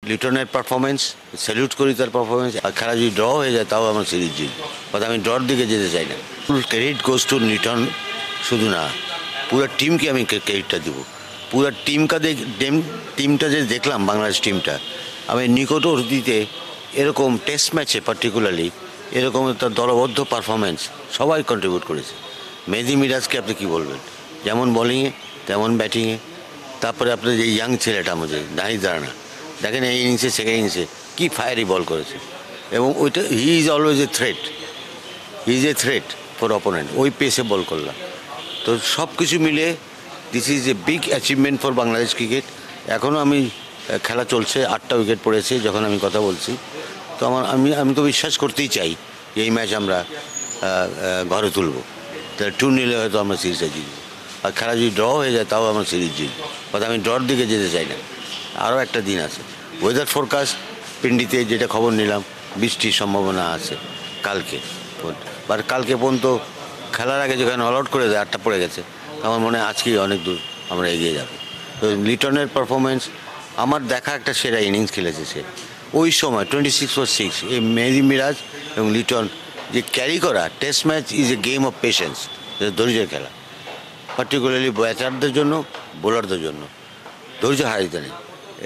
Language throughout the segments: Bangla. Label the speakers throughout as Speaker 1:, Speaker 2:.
Speaker 1: লিটনের পারফরমেন্স স্যালিউট করি তার পারফরমেন্স। আর খেলা যদি ড্র হয়ে যায় তাও আমার সিরিজ জিতবো, বাট আমি ড্রর দিকে যেতে চাই না। ফুল ক্রেডিট গোজ টু লিটন, শুধু না পুরো টিমকে আমি ক্রেডিটটা দিব। পুরো টিমটা যে দেখলাম, বাংলাদেশ টিমটা, আমি নিকট অতীতে এরকম টেস্ট ম্যাচে পার্টিকুলারলি এরকম একটা দলবদ্ধ পারফরমেন্স সবাই কন্ট্রিবিউট করেছে। মেহেদী মিরাজকে আপনি কী বলবেন, যেমন বোলিংয়ে তেমন ব্যাটিংয়ে। তারপরে আপনার যে ইয়াং ছেলেটা আমাদের নাহিদ রানা, দেখেন এই ইনিংসে সেকেন্ড ইনিংসে কী ফায়ারি বল করেছে। এবং ওইটা he is always a threat for opponent, ওই পেসে বল করলাম। তো সব কিছু মিলে this is a big achievement for Bangladesh cricket. এখনও আমি খেলা চলছে, 8টা উইকেট পড়েছে যখন আমি কথা বলছি। তো আমি তো বিশ্বাস করতেই চাই যে এই ম্যাচ আমরা ঘরে তুলব। তাহলে 2-0 হয়তো আমরা সিরিজটা জিতব। আর খেলা যদি ড্র হয়ে যায় তাও আমরা সিরিজ জিতব, বাট আমি ড্রর দিকে যেতে চাই না। আরও একটা দিন আছে। ওয়েদার ফোরকাস্ট পিন্ডিতে যেটা খবর নিলাম, বৃষ্টির সম্ভাবনা আছে কালকে। বাট কালকে পর্যন্ত খেলার আগে যেখানে অল আউট করে দেয়, 8টা পড়ে গেছে, আমার মনে হয় আজকেই অনেক দূর আমরা এগিয়ে যাব। তো লিটনের পারফরমেন্স, আমার দেখা একটা সেরা ইনিংস খেলেছে সে। ওই সময় 26/6 এই মেহেদী মিরাজ এবং লিটন যে ক্যারি করা test match is a game of patience, ধৈর্যের খেলা। পার্টিকুলারলি ব্যাটারদের জন্য, বোলারদের জন্য ধৈর্য হারাইতে নেই।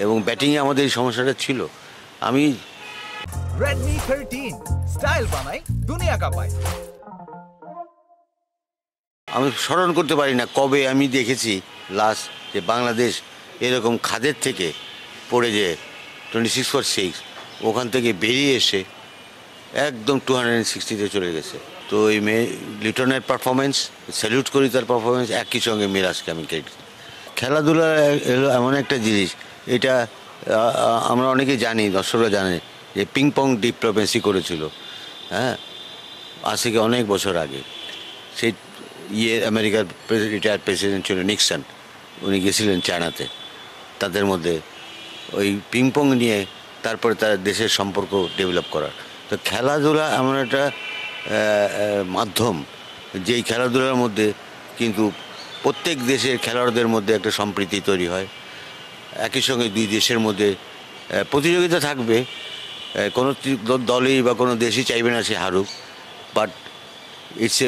Speaker 1: এবং ব্যাটিংয়ে আমাদের এই সমস্যাটা ছিল। আমি
Speaker 2: Redmi 13 স্টাইল বানাই দুনিয়া কাঁপায়।
Speaker 1: আমি স্মরণ করতে পারি না কবে আমি দেখেছি লাস্ট যে বাংলাদেশ এরকম খাদের থেকে পড়ে যে 26/6 ওখান থেকে বেরিয়ে এসে একদম 260-তে চলে গেছে। তো এই লিটনের পারফরমেন্স স্যালিউট করি তার পারফরমেন্স, একই সঙ্গে মিরাজকে আমি ক্রেডিট। খেলাধুলা এলো এমন একটা জিনিস, এটা আমরা অনেকেই জানি, দর্শকরা জানে যে পিং পং ডিপ্লোমেসি করেছিল, হ্যাঁ, আজ থেকে অনেক বছর আগে। সেই আমেরিকার রিটায়ার্ড প্রেসিডেন্ট ছিল নিক্সন, উনি গেছিলেন চায়নাতে, তাদের মধ্যে ওই পিং পং নিয়ে তারপরে তার দেশের সম্পর্ক ডেভেলপ করার। তো খেলাধুলা এমন একটা মাধ্যম, যেই খেলাধুলার মধ্যে কিন্তু প্রত্যেক দেশের খেলোয়াড়দের মধ্যে একটা সম্প্রীতি তৈরি হয়। একই সঙ্গে দুই দেশের মধ্যে প্রতিযোগিতা থাকবে, কোনো দলই বা কোনো দেশই চাইবে না সে হারুক, বাট ইটস এ,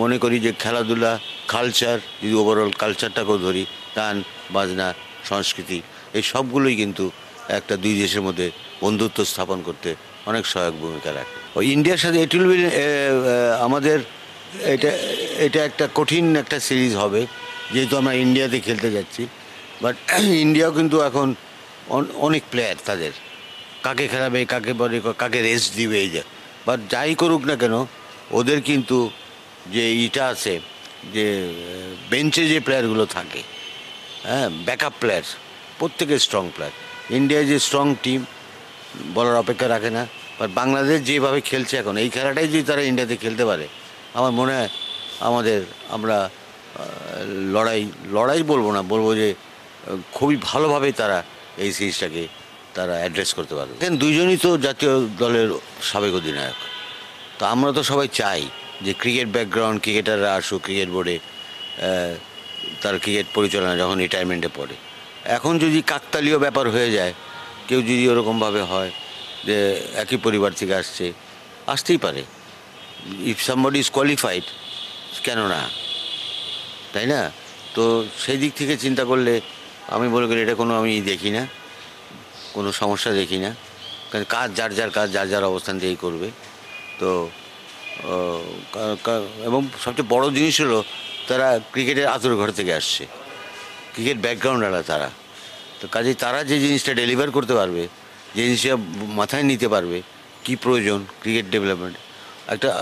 Speaker 1: মনে করি যে খেলাধুলা কালচার, যদি ওভারঅল কালচারটাকেও ধরি, গান বাজনা সংস্কৃতি, এই সবগুলোই কিন্তু একটা দুই দেশের মধ্যে বন্ধুত্ব স্থাপন করতে অনেক সহায়ক ভূমিকা রাখে। ওই ইন্ডিয়ার সাথে ইট উইল বি আমাদের এটা একটা কঠিন একটা সিরিজ হবে, যেহেতু আমরা ইন্ডিয়াতে খেলতে যাচ্ছি। বাট ইন্ডিয়াও কিন্তু এখন অনেক প্লেয়ার, তাদের কাকে খেলাবে, কাকে বলে, কাকে রেস্ট দিবে, এই যে। বাট যাই করুক না কেন, ওদের কিন্তু যে ইটা আছে, যে বেঞ্চে যে প্লেয়ারগুলো থাকে, হ্যাঁ, ব্যাকআপ প্লেয়ার, প্রত্যেকে স্ট্রং প্লেয়ার। ইন্ডিয়া যে স্ট্রং টিম, বলার অপেক্ষা রাখে না। বাট বাংলাদেশ যেভাবে খেলছে এখন, এই খেলাটাই যদি তারা ইন্ডিয়াতে খেলতে পারে, আমার মনে হয় আমরা লড়াই বলবো যে খুবই ভালোভাবেই তারা এই সিরিজটাকে তারা অ্যাড্রেস করতে পারবে। কিন্তু দুইজনই তো জাতীয় দলের সাবেক অধিনায়ক। তো আমরা তো সবাই চাই যে ক্রিকেট ব্যাকগ্রাউন্ড ক্রিকেটাররা আসুক ক্রিকেট বোর্ডে, তার ক্রিকেট পরিচালনা যখন রিটায়ারমেন্টে পড়ে। এখন যদি কাকতালীয় ব্যাপার হয়ে যায়, কেউ যদি ওরকমভাবে হয় যে একই পরিবার থেকে আসতেই পারে। ইফ সামবডি ইজ কোয়ালিফাইড, কেন না, তাই না? তো সেই দিক থেকে চিন্তা করলে আমি মনে করি এটা আমি দেখি না, কোনো সমস্যা দেখি না। কারণ কাজ যার যার অবস্থান দিয়েই করবে। তো এবং সবচেয়ে বড় জিনিস হলো তারা ক্রিকেটের আতুর ঘর থেকে আসছে, ক্রিকেট ব্যাকগ্রাউন্ডওয়ালা তারা। তো কাজেই তারা যে জিনিসটা ডেলিভার করতে পারবে, যে জিনিসটা মাথায় নিতে পারবে কি প্রয়োজন ক্রিকেট ডেভেলপমেন্ট,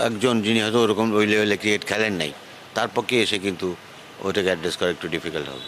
Speaker 1: একজন যিনি হয়তো ওরকম ওই লেভেলে ক্রিকেট খেলেন নাই, তার পক্ষে এসে কিন্তু ওটাকে অ্যাড্রেস করা একটু ডিফিকাল্ট হবে।